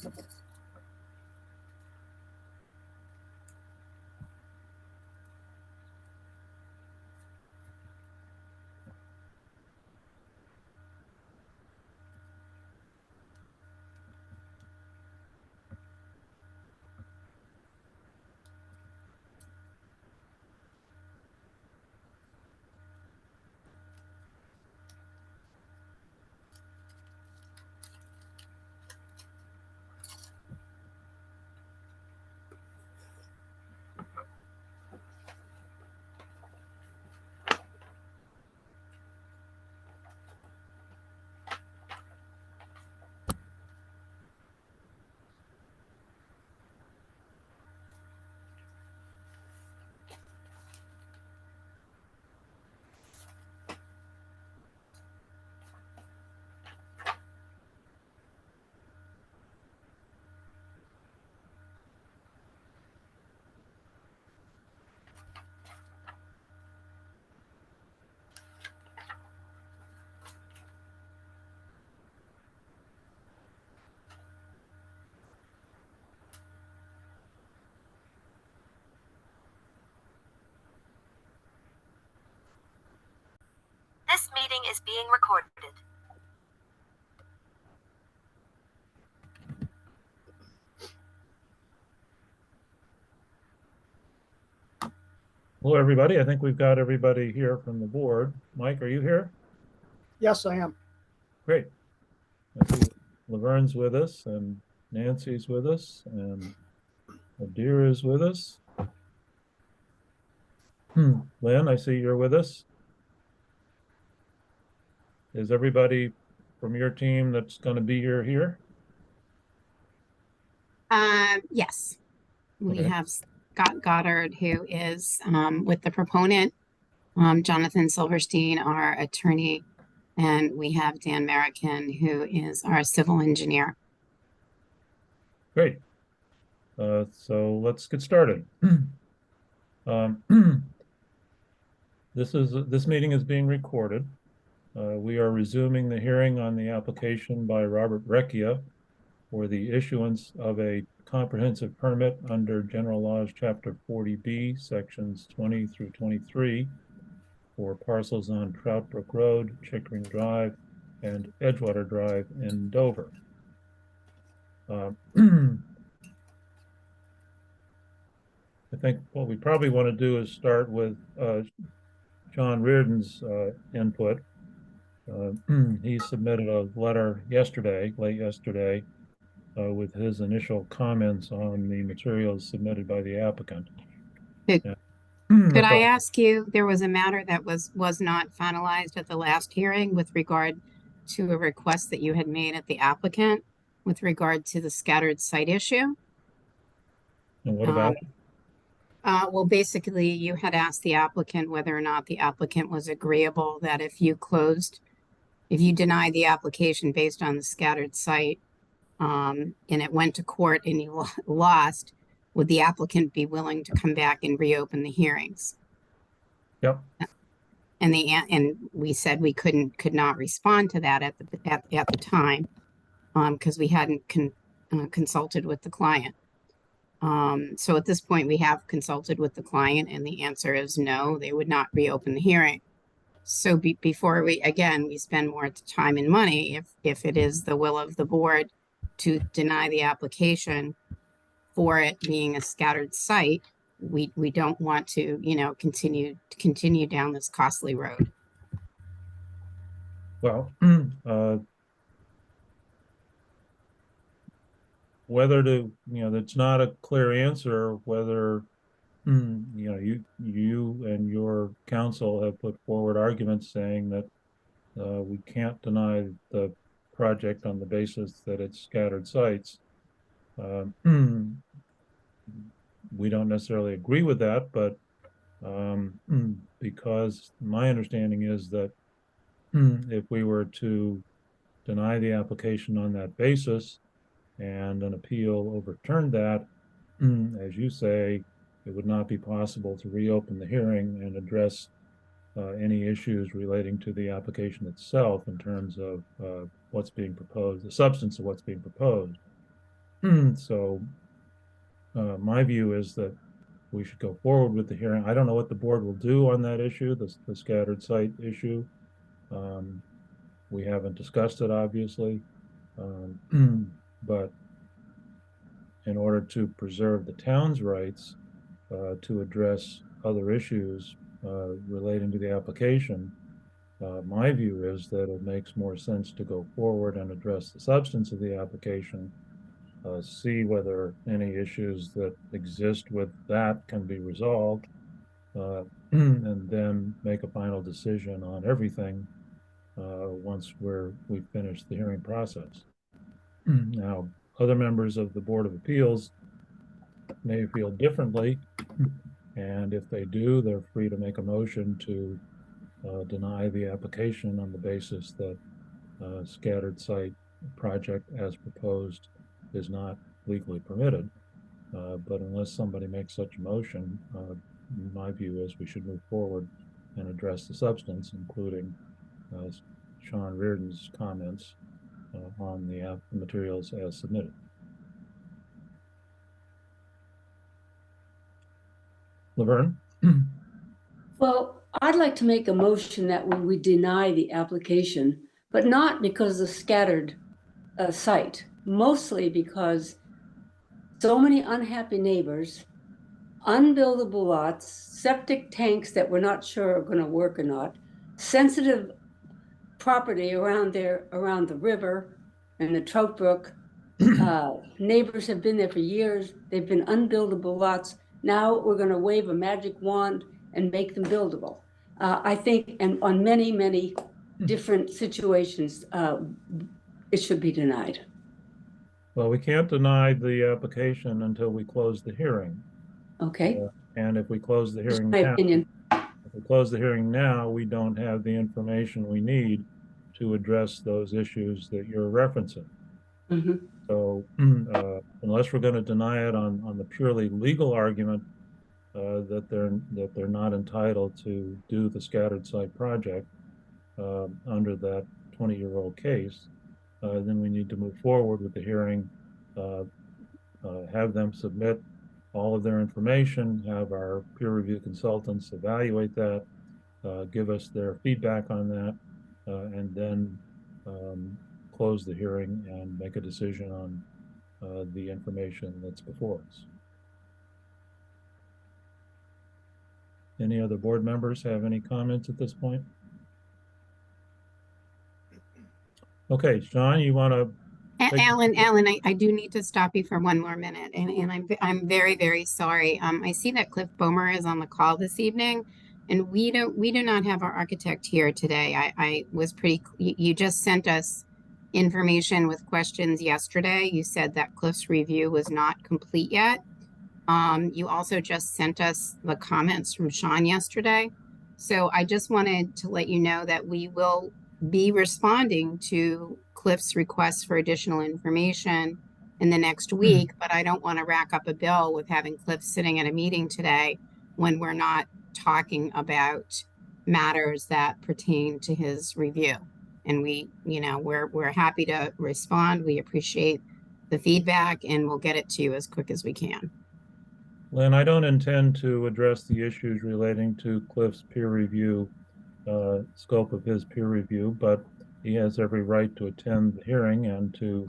This meeting is being recorded. Hello, everybody. I think we've got everybody here from the board. Mike, are you here? Yes, I am. Great. I see Laverne's with us and Nancy's with us and Adir is with us. Lynn, I see you're with us. Is everybody from your team that's going to be here? Yes. We Okay. have Scott Goddard, who is with the proponent, Jonathan Silverstein, our attorney, and we have Dan Merrican, who is our civil engineer. Great. So let's get started. This meeting is being recorded. We are resuming the hearing on the application by Robert Recchia for the issuance of a comprehensive permit under General Laws Chapter 40B, Sections 20 through 23 for parcels on Trout Brook Road, Chickering Drive, and Edgewater Drive in Dover. I think what we probably want to do is start with John Reardon's input. He submitted a letter late yesterday, with his initial comments on the materials submitted by the applicant. Could I ask you, there was a matter that was not finalized at the last hearing with regard to a request that you had made at the applicant with regard to the scattered site issue? And what about it? Well, basically, you had asked the applicant whether or not the applicant was agreeable that if you denied the application based on the scattered site, and it went to court and you lost, would the applicant be willing to come back and reopen the hearings? Yep. And we said we could not respond to that at the time, because we hadn't consulted with the client. So at this point, we have consulted with the client, and the answer is no, they would not reopen the hearing. So before we spend more time and money, if it is the will of the board to deny the application for it being a scattered site, we don't want to, continue down this costly road. Well, whether to, that's not a clear answer, whether, you and your counsel have put forward arguments saying that we can't deny the project on the basis that it's scattered sites. We don't necessarily agree with that, but because my understanding is that if we were to deny the application on that basis and an appeal overturned that, as you say, it would not be possible to reopen the hearing and address any issues relating to the application itself in terms of what's being proposed, the substance of what's being proposed. So my view is that we should go forward with the hearing. I don't know what the board will do on that issue, the scattered site issue. We haven't discussed it, obviously, but in order to preserve the town's rights to address other issues relating to the application, my view is that it makes more sense to go forward and address the substance of the application, see whether any issues that exist with that can be resolved, and then make a final decision on everything once we've finished the hearing process. Now, other members of the Board of Appeals may feel differently, and if they do, they're free to make a motion to deny the application on the basis that scattered site project as proposed is not legally permitted. But unless somebody makes such a motion, my view is we should move forward and address the substance, including Sean Reardon's comments on the materials as submitted. Laverne? Well, I'd like to make a motion that we deny the application, but not because of scattered site, mostly because so many unhappy neighbors, unbuildable lots, septic tanks that we're not sure are going to work or not, sensitive property around the river and the trout brook. Neighbors have been there for years. They've been unbuildable lots. Now we're going to wave a magic wand and make them buildable. I think, and on many, many different situations, it should be denied. Well, we can't deny the application until we close the hearing. Okay. And if we close the hearing My now, opinion. if we close the hearing now, we don't have the information we need to address those issues that you're referencing. Mhm. So unless we're going to deny it on the purely legal argument that they're not entitled to do the scattered site project under that 20-year-old case, then we need to move forward with the hearing, have them submit all of their information, have our peer review consultants evaluate that, give us their feedback on that, and then close the hearing and make a decision on the information that's before us. Any other board members have any comments at this point? Okay, Sean, you want to? Alan, I do need to stop you for one more minute, and I'm very, very sorry. I see that Cliff Bomer is on the call this evening, and we do not have our architect here today. I was you just sent us information with questions yesterday. You said that Cliff's review was not complete yet. You also just sent us the comments from Sean yesterday. So I just wanted to let you know that we will be responding to Cliff's requests for additional information in the next week, but I don't want to rack up a bill with having Cliff sitting at a meeting today when we're not talking about matters that pertain to his review. And we're happy to respond. We appreciate the feedback, and we'll get it to you as quick as we can. Lynn, I don't intend to address the issues relating to Cliff's peer review, scope of his peer review, but he has every right to attend the hearing and to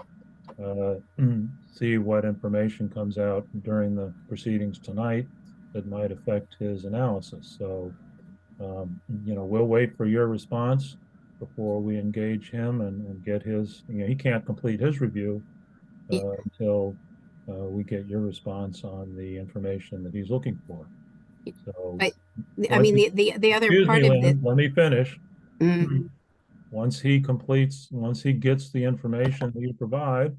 see what information comes out during the proceedings tonight that might affect his analysis. So, we'll wait for your response before we engage him and get his, he can't complete his review until we get your response on the information that he's looking for. So, but I mean, the other part of it. Let me finish. Mm-hmm. Once he gets the information that you provide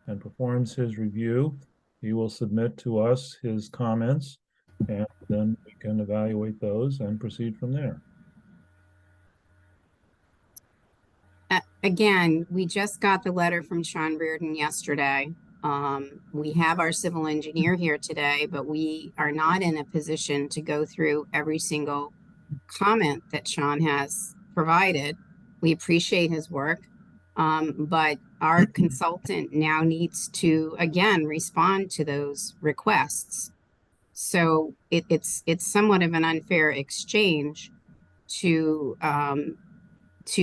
and performs his review, he will submit to us his comments, and then we can evaluate those and proceed from there. Again, we just got the letter from Sean Reardon yesterday. We have our civil engineer here today, but we are not in a position to go through every single comment that Sean has provided. We appreciate his work, but our consultant now needs to, again, respond to those requests. So it's somewhat of an unfair exchange to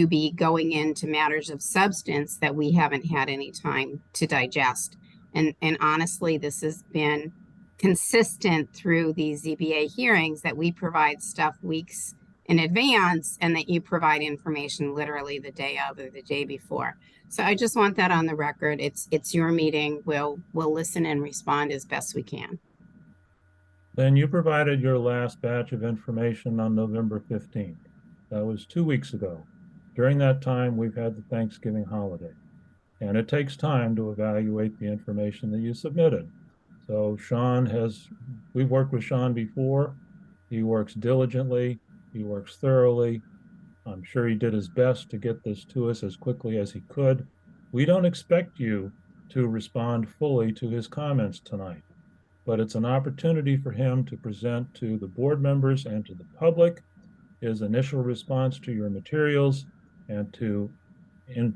be going into matters of substance that we haven't had any time to digest. And honestly, this has been consistent through these ZBA hearings that we provide stuff weeks in advance and that you provide information literally the day of or the day before. So I just want that on the record. It's your meeting. We'll listen and respond as best we can. Then you provided your last batch of information on November 15th. That was 2 weeks ago. During that time, we've had the Thanksgiving holiday, and it takes time to evaluate the information that you submitted. So we've worked with Sean before. He works diligently. He works thoroughly. I'm sure he did his best to get this to us as quickly as he could. We don't expect you to respond fully to his comments tonight, but it's an opportunity for him to present to the board members and to the public his initial response to your materials and to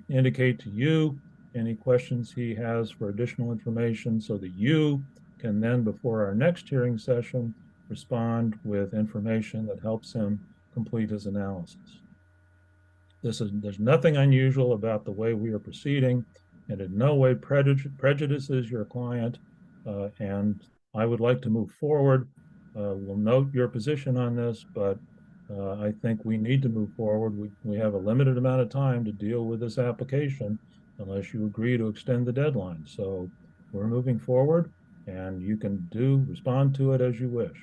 indicate to you any questions he has for additional information so that you can then, before our next hearing session, respond with information that helps him complete his analysis. There's nothing unusual about the way we are proceeding, and in no way prejudices your client, and I would like to move forward. We'll note your position on this, but I think we need to move forward. We have a limited amount of time to deal with this application unless you agree to extend the deadline. So we're moving forward, and you can respond to it as you wish.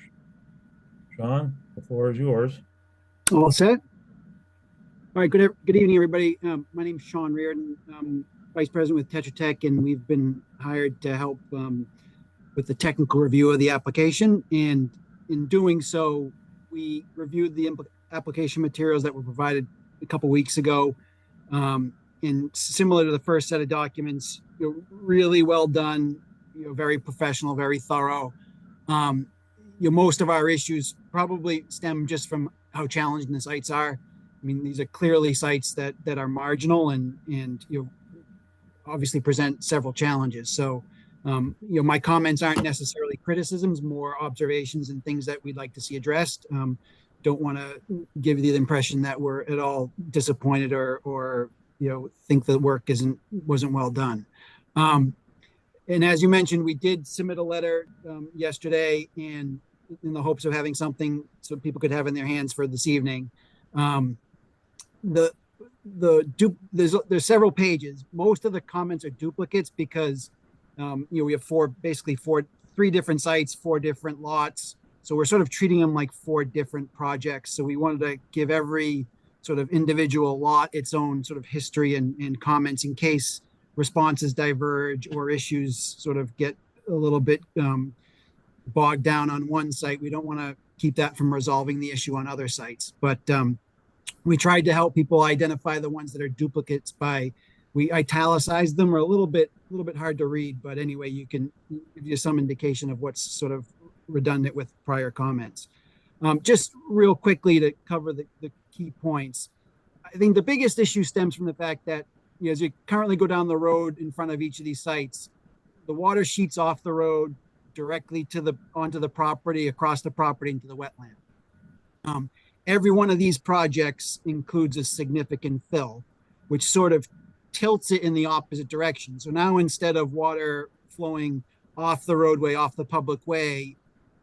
Sean, the floor is yours. All set? All right, good evening, everybody. My name is Sean Reardon. I'm Vice President with Tetra Tech, and we've been hired to help with the technical review of the application. And in doing so, we reviewed the application materials that were provided a couple weeks ago. And similar to the first set of documents, really well done, very professional, very thorough. Most of our issues probably stem just from how challenging the sites are. I mean, these are clearly sites that are marginal and obviously present several challenges. So, my comments aren't necessarily criticisms, more observations and things that we'd like to see addressed. Don't want to give you the impression that we're at all disappointed or think the work wasn't well done. And as you mentioned, we did submit a letter yesterday, and in the hopes of having something so people could have in their hands for this evening. There's several pages. Most of the comments are duplicates because we have three different sites, 4 different lots. So we're sort of treating them like 4 different projects. So we wanted to give every sort of individual lot its own sort of history and comments in case responses diverge or issues sort of get a little bit bogged down on one site. We don't want to keep that from resolving the issue on other sites. But we tried to help people identify the ones that are duplicates we italicized them. Are a little bit hard to read, but anyway, you can give you some indication of what's sort of redundant with prior comments. Just real quickly to cover the key points. I think the biggest issue stems from the fact that as you currently go down the road in front of each of these sites, the water sheets off the road directly onto the property, across the property into the wetland. Every one of these projects includes a significant fill, which sort of tilts it in the opposite direction. So now instead of water flowing off the roadway, off the public way,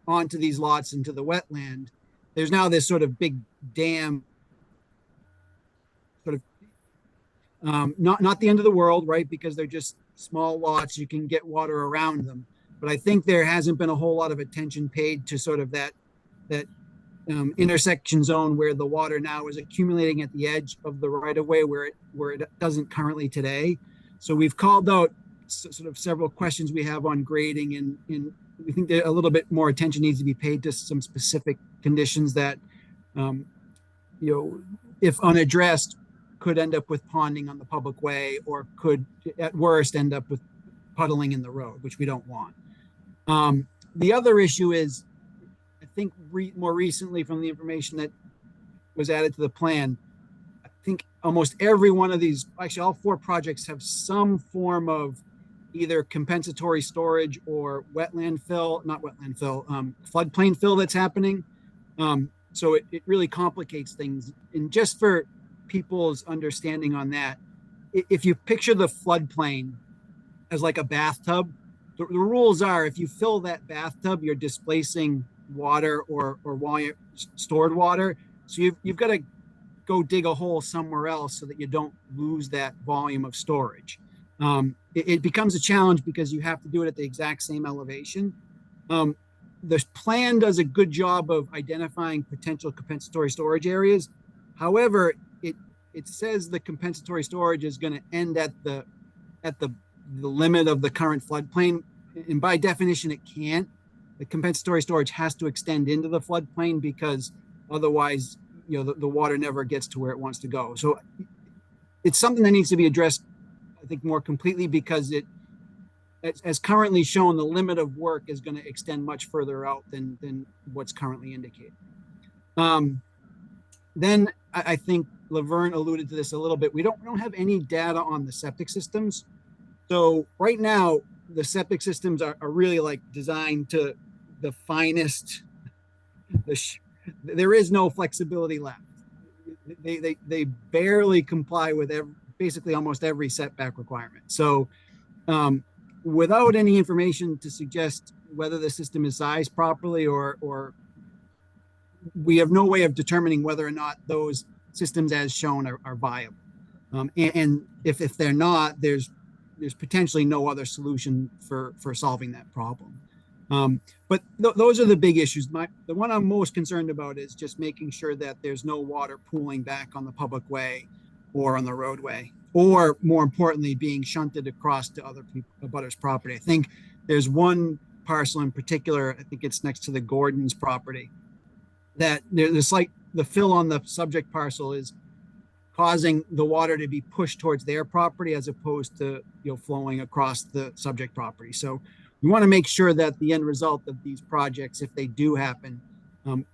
onto these lots into the wetland, there's now this sort of big dam, sort of not the end of the world, right? Because they're just small lots, you can get water around them. But I think there hasn't been a whole lot of attention paid to sort of that intersection zone where the water now is accumulating at the edge of the right-of-way where it doesn't currently today. So we've called out sort of several questions we have on grading, and we think that a little bit more attention needs to be paid to some specific conditions that, if unaddressed, could end up with ponding on the public way, or could, at worst, end up with puddling in the road, which we don't want. The other issue is, I think more recently from the information that was added to the plan, think almost every one of these, actually all 4 projects have some form of either compensatory storage or wetland fill, not wetland fill, floodplain fill that's happening. So it really complicates things. And just for people's understanding on that, if you picture the floodplain as like a bathtub, the rules are if you fill that bathtub, you're displacing water or stored water. So you've got to go dig a hole somewhere else so that you don't lose that volume of storage. It becomes a challenge because you have to do it at the exact same elevation. The plan does a good job of identifying potential compensatory storage areas. However, it says the compensatory storage is going to end at the limit of the current floodplain, and by definition, it can't. The compensatory storage has to extend into the floodplain because otherwise, the water never gets to where it wants to go. So it's something that needs to be addressed, I think, more completely, because it, as currently shown, the limit of work is going to extend much further out than what's currently indicated. Then I think Laverne alluded to this a little bit. We don't have any data on the septic systems. So right now, the septic systems are really like designed to the finest. There is no flexibility left. They barely comply with basically almost every setback requirement. So without any information to suggest whether the system is sized properly, or we have no way of determining whether or not those systems as shown are viable. And if they're not, there's potentially no other solution for solving that problem. But those are the big issues. The one I'm most concerned about is just making sure that there's no water pooling back on the public way or on the roadway, or more importantly, being shunted across to other abutters' property. I think there's one parcel in particular, I think it's next to the Gordon's property, that there's like the fill on the subject parcel is causing the water to be pushed towards their property as opposed to flowing across the subject property. So we want to make sure that the end result of these projects, if they do happen,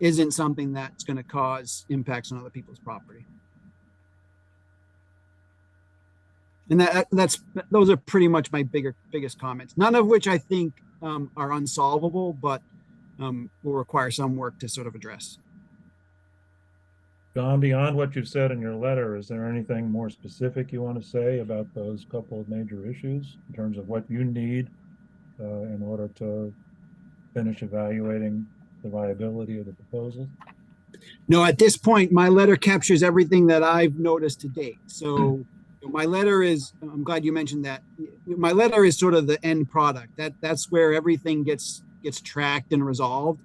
isn't something that's going to cause impacts on other people's property. And those are pretty much my biggest comments. None of which I think are unsolvable, but will require some work to sort of address. John, beyond what you've said in your letter, is there anything more specific you want to say about those couple of major issues in terms of what you need in order to finish evaluating the viability of the proposal? No, at this point, my letter captures everything that I've noticed to date. So my letter is, I'm glad you mentioned that. My letter is sort of the end product. That's where everything gets tracked and resolved.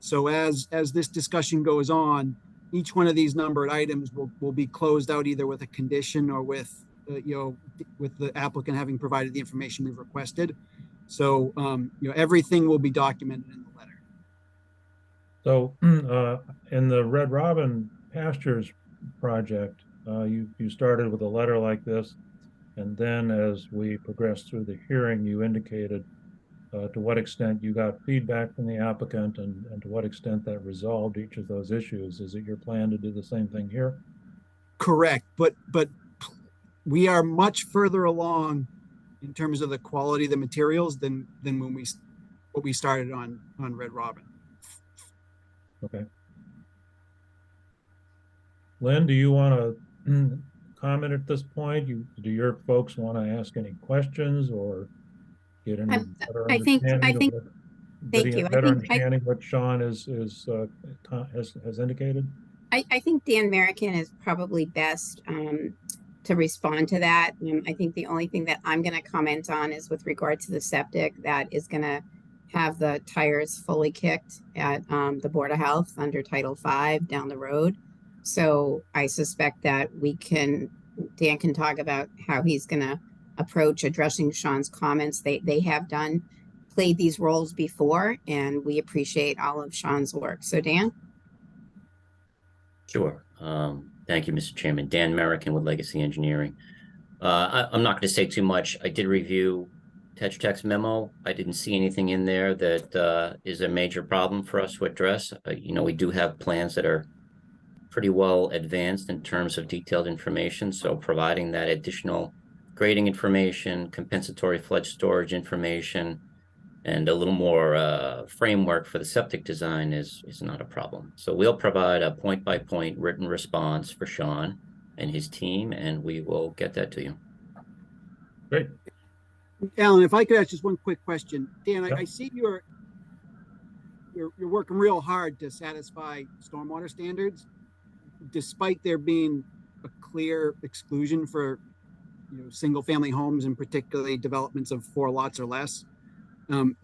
So as this discussion goes on, each one of these numbered items will be closed out either with a condition or with the applicant having provided the information we've requested. So everything will be documented in the letter. So in the Red Robin Pastures project, you started with a letter like this, and then as we progressed through the hearing, you indicated to what extent you got feedback from the applicant and to what extent that resolved each of those issues. Is it your plan to do the same thing here? Correct, but we are much further along in terms of the quality of the materials than when we started on Red Robin. Okay. Lynn, do you want to comment at this point? Do your folks want to ask any questions or get any better understanding? Thank you. Better understanding what Sean has indicated? I think Dan Merrican is probably best to respond to that. I think the only thing that I'm going to comment on is with regard to the septic that is going to have the tires fully kicked at the Board of Health under Title V down the road. So I suspect that Dan can talk about how he's going to approach addressing Sean's comments. They have played these roles before, and we appreciate all of Sean's work. So Dan? Sure. Thank you, Mr. Chairman. Dan Merrican with Legacy Engineering. I'm not going to say too much. I did review Tetra Tech's memo. I didn't see anything in there that is a major problem for us to address. We do have plans that are pretty well advanced in terms of detailed information. So providing that additional grading information, compensatory flood storage information, and a little more framework for the septic design is not a problem. So we'll provide a point-by-point written response for Sean and his team, and we will get that to you. Great. Alan, if I could ask just one quick question. Dan, Yep. I see you're working real hard to satisfy stormwater standards, despite there being a clear exclusion for, single family homes and particularly developments of 4 lots or less. I'm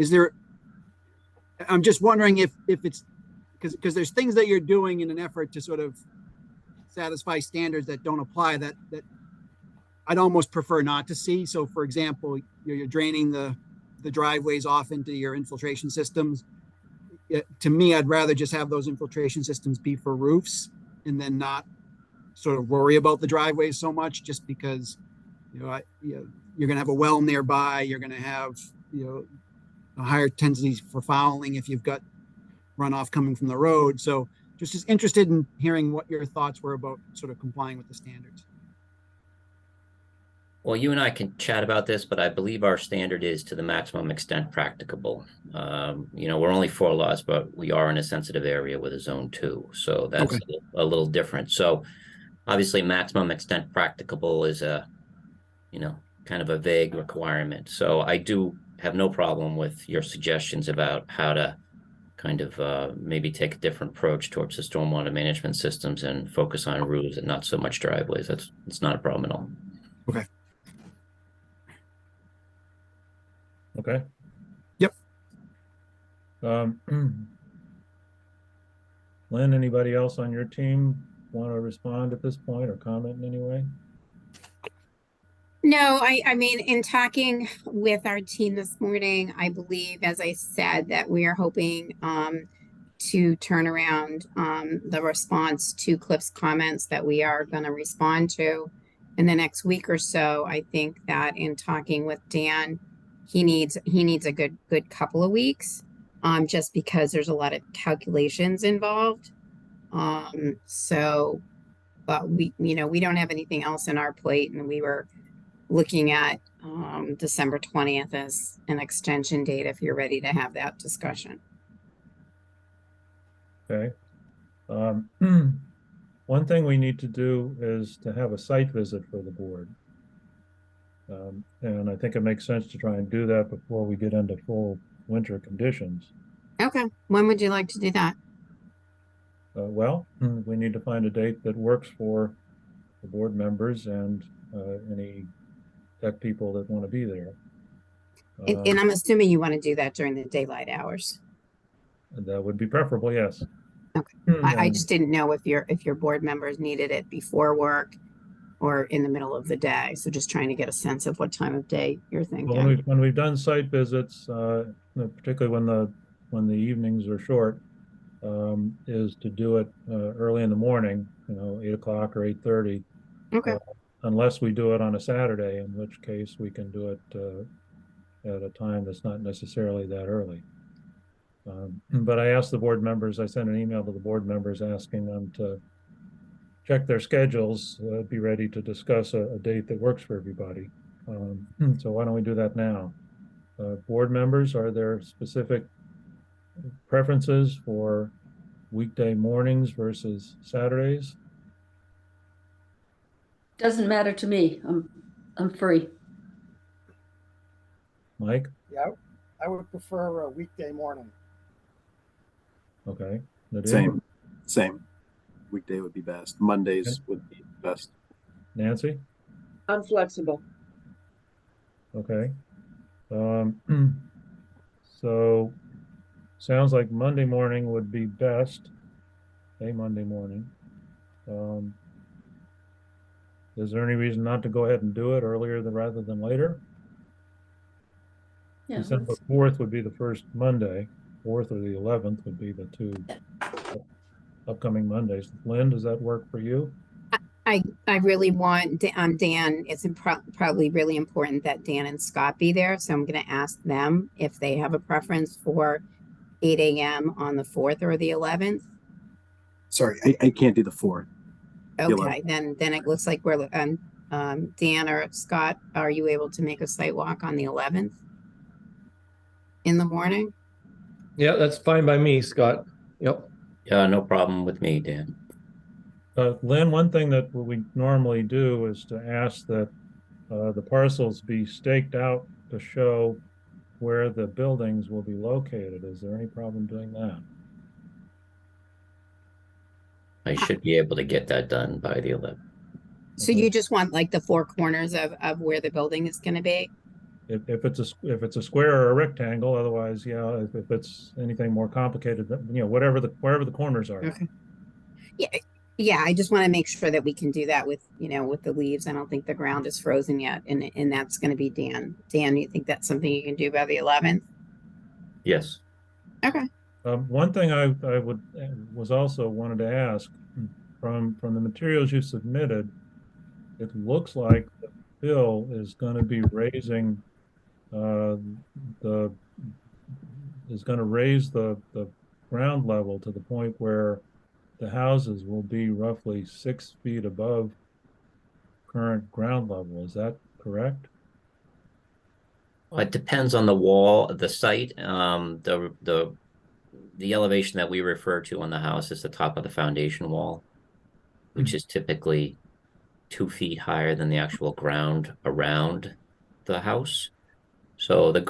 just wondering if it's because there's things that you're doing in an effort to sort of satisfy standards that don't apply that I'd almost prefer not to see. So for example, you're draining the driveways off into your infiltration systems. To me, I'd rather just have those infiltration systems be for roofs and then not sort of worry about the driveways so much, just because, you're going to have a well nearby. You're going to have, a higher tendency for fouling if you've got runoff coming from the road. So just interested in hearing what your thoughts were about sort of complying with the standards. Well, you and I can chat about this, but I believe our standard is to the maximum extent practicable. We're only 4 lots, but we are in a sensitive area with a zone 2. So that's Okay. a little different. So obviously maximum extent practicable is kind of a vague requirement. So I do have no problem with your suggestions about how to kind of maybe take a different approach towards the stormwater management systems and focus on roofs and not so much driveways. It's not a problem at all. Okay. Okay. Yep. Lynn, anybody else on your team want to respond at this point or comment in any way? No, I mean, in talking with our team this morning, I believe, as I said, that we are hoping to turn around the response to Cliff's comments that we are going to respond to in the next week or so. I think that in talking with Dan, he needs a good couple of weeks, just because there's a lot of calculations involved. But we don't have anything else in our plate, and we were looking at December 20th as an extension date if you're ready to have that discussion. Okay. One thing we need to do is to have a site visit for the board. And I think it makes sense to try and do that before we get into full winter conditions. Okay. When would you like to do that? Well, we need to find a date that works for the board members and any tech people that want to be there. And I'm assuming you want to do that during the daylight hours. That would be preferable, yes. Okay. I just didn't know if your board members needed it before work or in the middle of the day. So just trying to get a sense of what time of day you're thinking. Well, when we've done site visits, particularly when the evenings are short, is to do it early in the morning, 8 o'clock or 8:30. Okay. Unless we do it on a Saturday, in which case we can do it at a time that's not necessarily that early. But I asked the board members, I sent an email to the board members asking them to check their schedules, be ready to discuss a date that works for everybody. So why don't we do that now? Board members, are there specific preferences for weekday mornings versus Saturdays? Doesn't matter to me. I'm free. Mike? Yeah, I would prefer a weekday morning. Okay. Nadeem? Same. Weekday would be best. Mondays would be best. Nancy? I'm flexible. Okay. So sounds like Monday morning would be best. A Monday morning. Is there any reason not to go ahead and do it earlier rather than later? Yeah. December 4th would be the first Monday. 4th or the 11th would be the 2 upcoming Mondays. Lynn, does that work for you? I really want Dan. It's probably really important that Dan and Scott be there. So I'm going to ask them if they have a preference for 8 a.m. on the 4th or the 11th. Sorry, I can't do the 4th. Okay, then it looks like we're, Dan or Scott, are you able to make a site walk on the 11th? In the morning? Yeah, that's fine by me, Scott. Yep. Yeah, no problem with me, Dan. Lynn, one thing that we normally do is to ask that the parcels be staked out to show where the buildings will be located. Is there any problem doing that? I should be able to get that done by the 11th. So you just want like the four corners of where the building is gonna be? If it's a square or a rectangle, otherwise, yeah, if it's anything more complicated, wherever the corners are. Okay. Yeah, I just want to make sure that we can do that with, with the leaves. I don't think the ground is frozen yet, and that's gonna be Dan. Dan, you think that's something you can do by the 11th? Yes. Okay. One thing I was also wanted to ask, from the materials you submitted, it looks like the bill is going to be raising the ground level to the point where the houses will be roughly 6 feet above current ground level. Is that correct? Well, it depends on the wall, the site. The elevation that we refer to on the house is the top of the foundation wall, which is typically 2 feet higher than the actual ground around the house. So the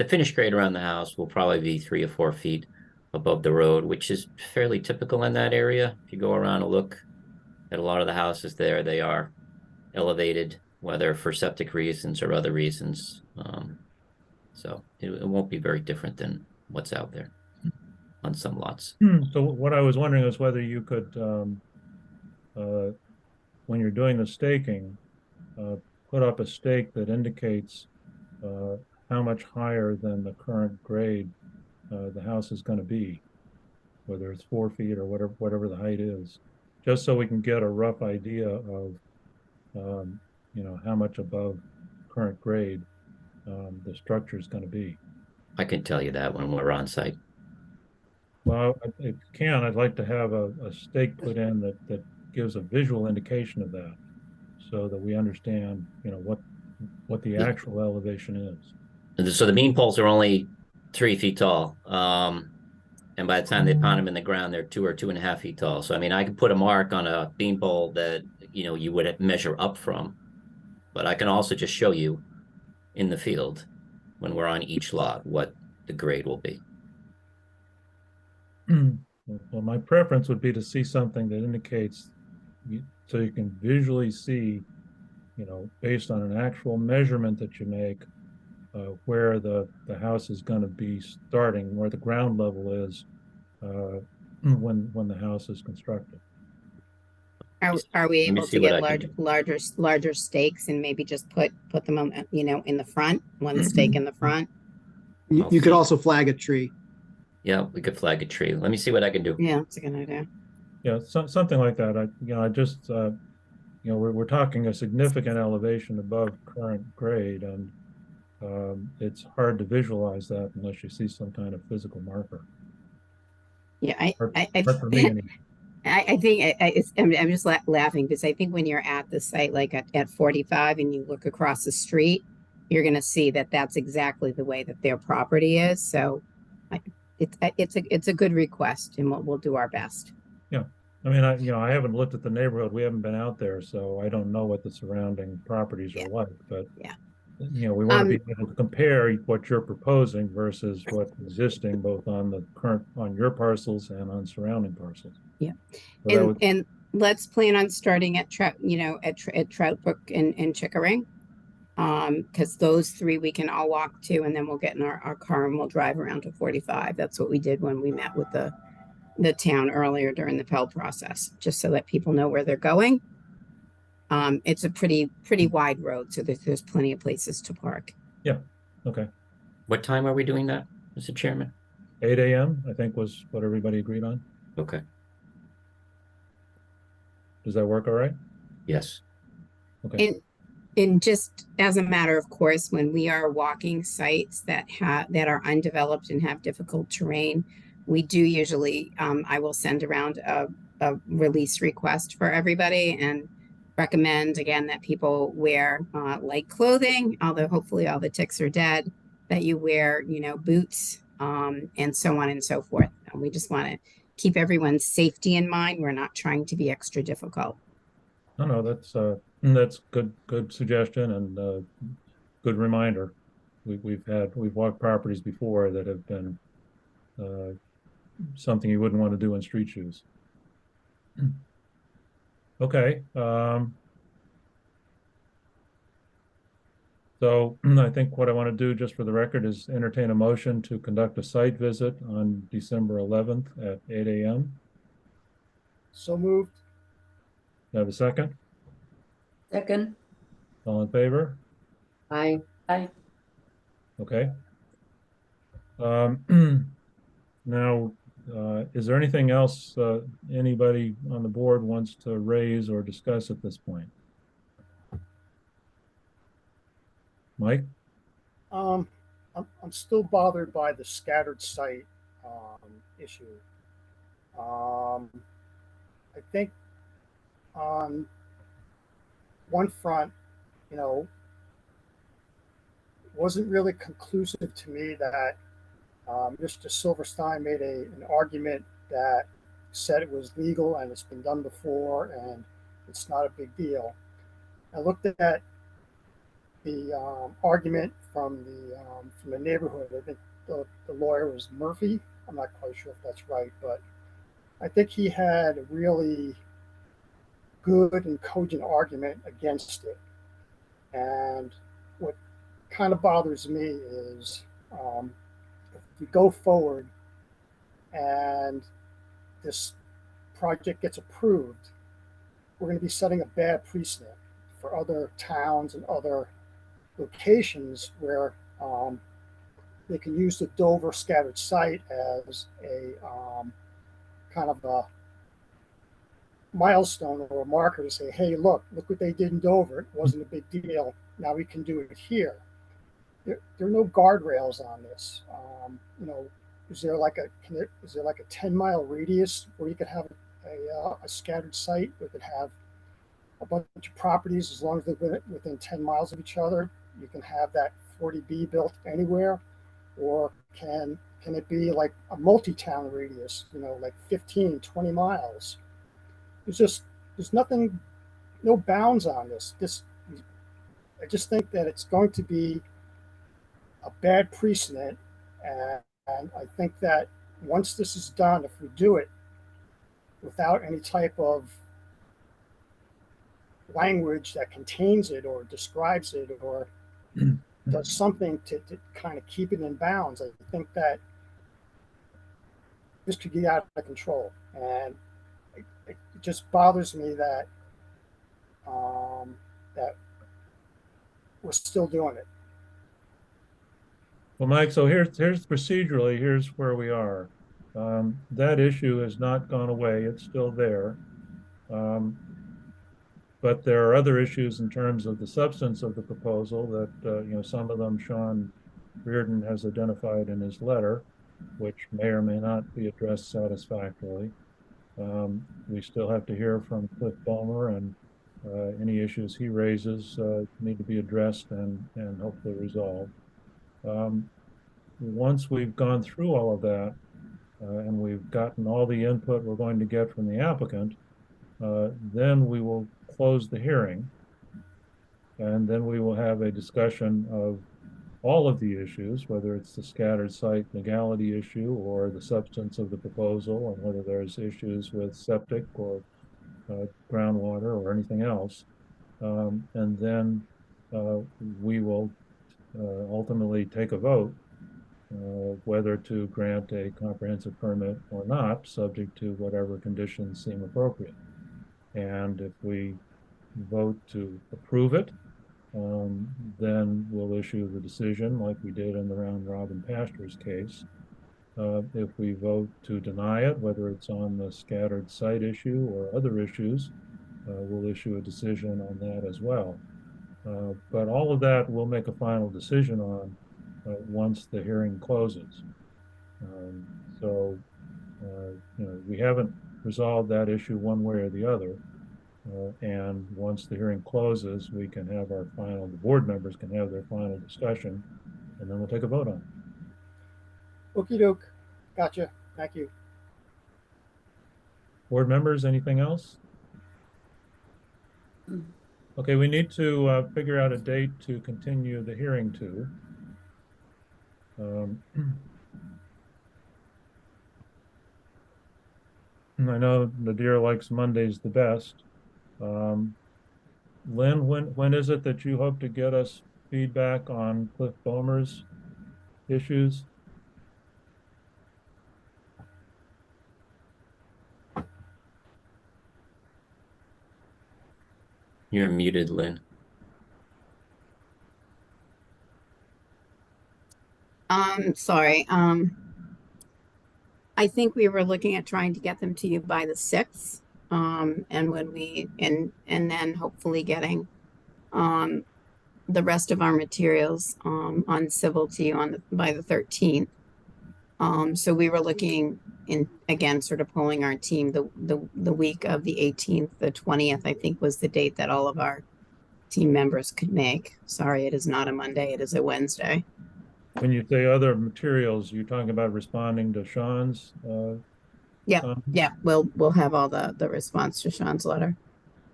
finished grade around the house will probably be 3 or 4 feet above the road, which is fairly typical in that area. If you go around and look at a lot of the houses there, they are elevated, whether for septic reasons or other reasons. So it won't be very different than what's out there on some lots. So what I was wondering is whether you could, when you're doing the staking, put up a stake that indicates how much higher than the current grade the house is going to be, whether it's 4 feet or whatever the height is, just so we can get a rough idea of how much above current grade the structure is going to be. I can tell you that when we're on site. Well, if you can, I'd like to have a stake put in that gives a visual indication of that, so that we understand, what the actual elevation is. So the beam poles are only 3 feet tall. And by the time they pound them in the ground, they're 2 or 2.5 feet tall. So, I mean, I can put a mark on a beam pole that, you would measure up from, but I can also just show you in the field when we're on each lot what the grade will be. Well, my preference would be to see something that indicates, so you can visually see, based on an actual measurement that you make, where the house is going to be starting, where the ground level is when the house is constructed. Are we Let me able see to what get I can larger stakes and maybe just put them on, in the front, one stake in the front? You could also flag a tree. Yeah, we could flag a tree. Let me see what I can do. Yeah, that's a good idea. Yeah, something like that. I just, we're talking a significant elevation above current grade, and it's hard to visualize that unless you see some kind of physical marker. Yeah, Hard for me anyway. I think I'm just laughing because I think when you're at the site, like at 45, and you look across the street, you're going to see that that's exactly the way that their property is. So it's a good request, and we'll do our best. Yeah, I mean, I haven't looked at the neighborhood. We haven't been out there, so I don't know what the surrounding properties are like. But yeah, we want to be able to compare what you're proposing versus what's existing, both on your parcels and on surrounding parcels. Yeah, So and let's plan on starting at Trout Brook and Chickering, because those three we can all walk to, and then we'll get in our car and we'll drive around to 45. That's what we did when we met with the town earlier during the Pell process, just so that people know where they're going. It's a pretty wide road, so there's plenty of places to park. Yeah, okay. What time are we doing that, Mr. Chairman? 8 a.m. I think was what everybody agreed on. Okay. Does that work all right? Yes. Okay. And just as a matter of course, when we are walking sites that are undeveloped and have difficult terrain, we do usually, I will send around a release request for everybody and recommend again that people wear light clothing, although hopefully all the ticks are dead, that you wear, you know, boots, and so on and so forth. And we just want to keep everyone's safety in mind. We're not trying to be extra difficult. No, that's good suggestion and good reminder. We've walked properties before that have been something you wouldn't want to do in street shoes. Okay. So I think what I want to do just for the record is entertain a motion to conduct a site visit on December 11th at 8 a.m. So moved. Have a second? Second, All in favor? Aye. aye. Okay. Now, is there anything else anybody on the board wants to raise or discuss at this point? Mike? I'm still bothered by the scattered site issue. I think on one front, you know, it wasn't really conclusive to me that Mr. Silverstein made an argument that said it was legal and it's been done before and it's not a big deal. I looked at the argument from the neighborhood. I think the lawyer was Murphy. I'm not quite sure if that's right, but I think he had a really good and cogent argument against it. And what kind of bothers me is if we go forward and this project gets approved, we're going to be setting a bad precedent for other towns and other locations where they can use the Dover scattered site as a kind of a milestone or a marker to say, hey, look what they did in Dover. It wasn't a big deal. Now we can do it here. There are no guardrails on this. You know, is there like a 10-mile radius where you could have a scattered site that could have a bunch of properties as long as they're within 10 miles of each other? You can have that 40B built anywhere, or can it be like a multi-town radius, you know, like 15, 20 miles? There's nothing, no bounds on this. I just think that it's going to be a bad precedent, and I think that once this is done, if we do it without any type of language that contains it or describes it or does something to kind of keep it in bounds, I think that this could get out of control. And it just bothers me that that we're still doing it. Well, Mike, so here's procedurally, here's where we are. That issue has not gone away. It's still there. But there are other issues in terms of the substance of the proposal that, you know, some of them Sean Reardon has identified in his letter, which may or may not be addressed satisfactorily. We still have to hear from Cliff Ballmer, and any issues he raises need to be addressed and hopefully resolved. Once we've gone through all of that and we've gotten all the input we're going to get from the applicant, then we will close the hearing, and then we will have a discussion of all of the issues, whether it's the scattered site legality issue or the substance of the proposal, and whether there's issues with septic or groundwater or anything else. And then we will ultimately take a vote whether to grant a comprehensive permit or not, subject to whatever conditions seem appropriate. And if we vote to approve it, then we'll issue the decision like we did in the Round Robin Pastures case. If we vote to deny it, whether it's on the scattered site issue or other issues, we'll issue a decision on that as well. But all of that we'll make a final decision on once the hearing closes. So We haven't resolved that issue one way or the other. And once the hearing closes, we can have the board members can have their final discussion, and then we'll take a vote on it. Okey doke. Gotcha. Thank you. Board members, anything else? Okay, we need to figure out a date to continue the hearing to. I know Nadir likes Mondays the best. Lynn, when is it that you hope to get us feedback on Cliff Bomer's issues? You're muted, Lynn. Sorry. I think we were looking at trying to get them to you by the 6th. And when we, and then hopefully getting, the rest of our materials, on civil to you by the 13th. So we were looking in, again, sort of pulling our team the week of the 18th, the 20th, I think was the date that all of our team members could make. Sorry, it is not a Monday, it is a Wednesday. When you say other materials, you're talking about responding to Sean's Yeah, we'll have all the response to Sean's letter.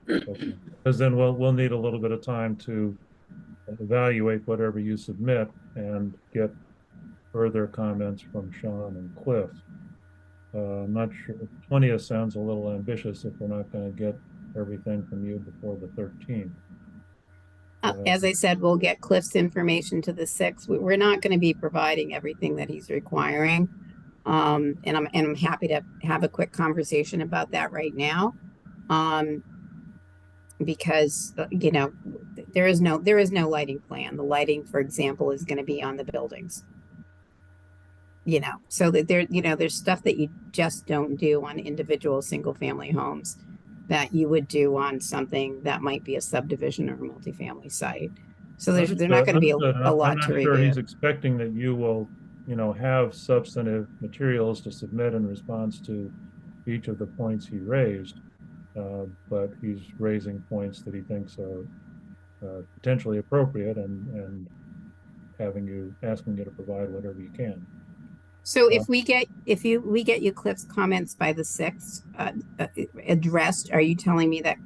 Okay. Because then we'll need a little bit of time to evaluate whatever you submit and get further comments from Sean and Cliff. I'm not sure, 20th sounds a little ambitious if we're not going to get everything from you before the 13th. As I said, we'll get Cliff's information to the 6th. We're not going to be providing everything that he's requiring. And I'm happy to have a quick conversation about that right now. Because there is no lighting plan. The lighting, for example, is going to be on the buildings. So that there's stuff that you just don't do on individual single family homes that you would do on something that might be a subdivision or a multifamily site. So there's not going to be a lot I'm not to sure review. he's expecting that you will, have substantive materials to submit in response to each of the points he raised. But he's raising points that he thinks are potentially appropriate and asking you to provide whatever you can. So if we get you Cliff's comments by the 6th addressed, are you telling me that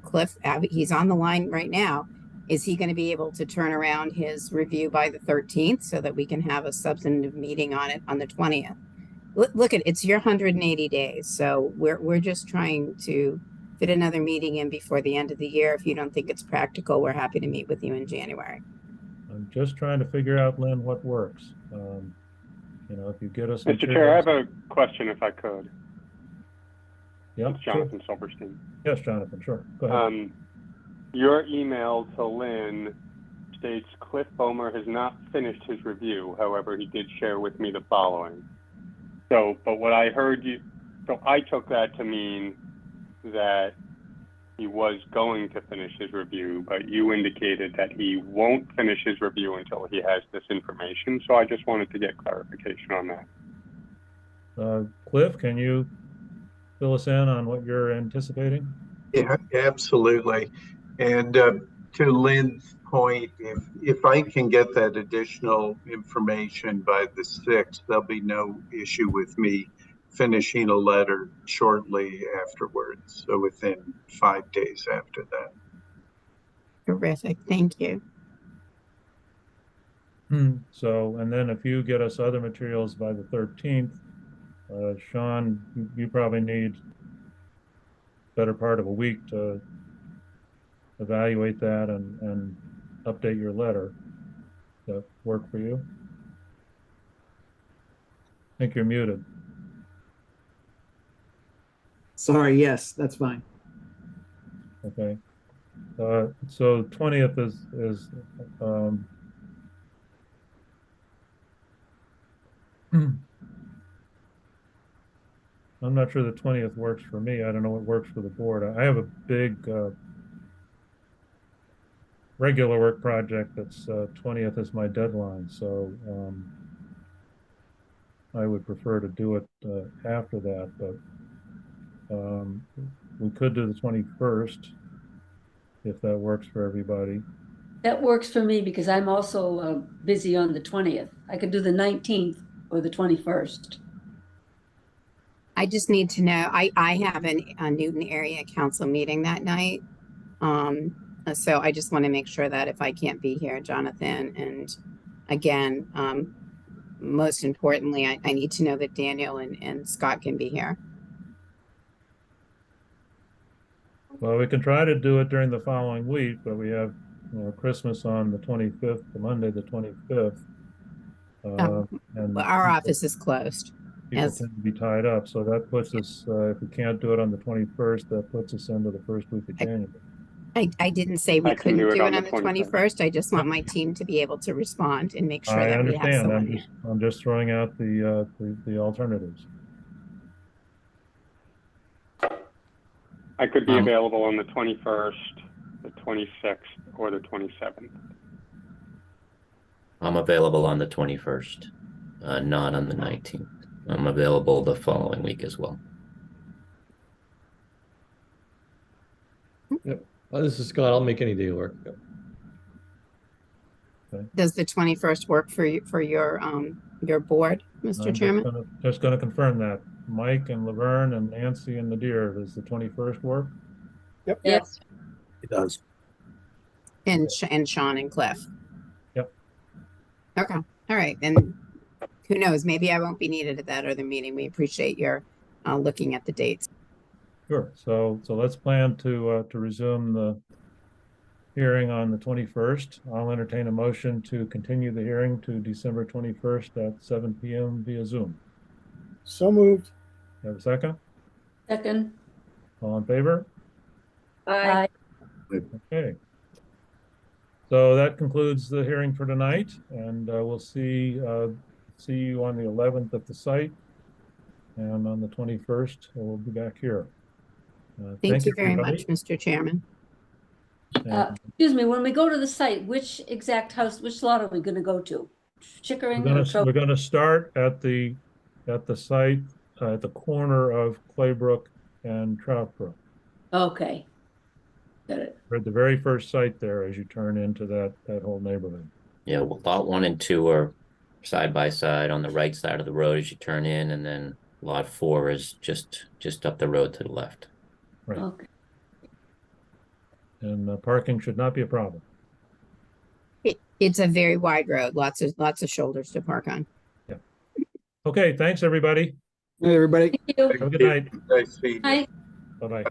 Cliff, he's on the line right now, is he going to be able to turn around his review by the 13th so that we can have a substantive meeting on it on the 20th? Look it's your 180 days. So we're just trying to fit another meeting in before the end of the year. If you don't think it's practical, we're happy to meet with you in January. I'm just trying to figure out, Lynn, what works. If you get us Mr. Chair, I have a question if I could. Yeah, it's Jonathan Silverstein. Yes, Jonathan, sure. Go ahead. Your email to Lynn states Cliff Bomer has not finished his review. However, he did share with me the following. So I took that to mean that he was going to finish his review, but you indicated that he won't finish his review until he has this information. So I just wanted to get clarification on that. Cliff, can you fill us in on what you're anticipating? Yeah, absolutely. And to Lynn's point, if I can get that additional information by the 6th, there'll be no issue with me finishing a letter shortly afterwards. So within 5 days after that. Terrific. Thank you. So, and then if you get us other materials by the 13th, Sean, you probably need better part of a week to evaluate that and update your letter. Does that work for you? I think you're muted. Sorry, yes, that's fine. Okay. So 20th is I'm not sure the 20th works for me. I don't know what works for the board. I have a big regular work project that's 20th is my deadline. So I would prefer to do it after that, but we could do the 21st if that works for everybody. That works for me because I'm also busy on the 20th. I could do the 19th or the 21st. I just need to know, I have a Newton area council meeting that night. So I just want to make sure that if I can't be here, Jonathan, and again, most importantly, I need to know that Daniel and Scott can be here. Well, we can try to do it during the following week, but we have, Christmas on the 25th, the Monday, the 25th. Well, our office is closed. People tend to be tied up, so that puts us, if we can't do it on the 21st, that puts us into the first week of January. I didn't say we I can couldn't do do it it on on the the 21st. I just want my team to be able to respond and make sure I that we have understand. someone here. I'm just throwing out the alternatives. I could be available on the 21st, the 26th, or the 27th. I'm available on the 21st, not on the 19th. I'm available the following week as well. Yep. This is Scott. I'll make any day work. Yep. Does the 21st work for you, for your board, Mr. Chairman? Just gonna confirm that. Mike and Laverne and Nancy and Nadir, does the 21st work? Yep. Yes. It does. And Sean and Cliff? Yep. Okay, all right, and who knows, maybe I won't be needed at that other meeting. We appreciate your looking at the dates. Sure. So let's plan to resume the hearing on the 21st. I'll entertain a motion to continue the hearing to December 21st at 7 p.m. via Zoom. So moved. Have a second? Second. All in favor? Aye. Okay. So that concludes the hearing for tonight, and we'll see you on the 11th at the site, and on the 21st we'll be back here. Thank you very much, Mr. Chairman. Excuse me, when we go to the site, which exact house, which lot are we going to go to? Chickering or We're going to start at the site at the corner of Claybrook and Trout Brook. Okay. Got it. We're at the very first site there as you turn into that whole neighborhood. Yeah, well, lot 1 and 2 are side by side on the right side of the road as you turn in, and then lot 4 is just up the road to the left. Right. Okay. And parking should not be a problem. It's a very wide road, lots of shoulders to park on. Yeah. Okay, thanks everybody. Hey, everybody. Thank you. Have a good night. Nice seeing you. Bye. Bye-bye.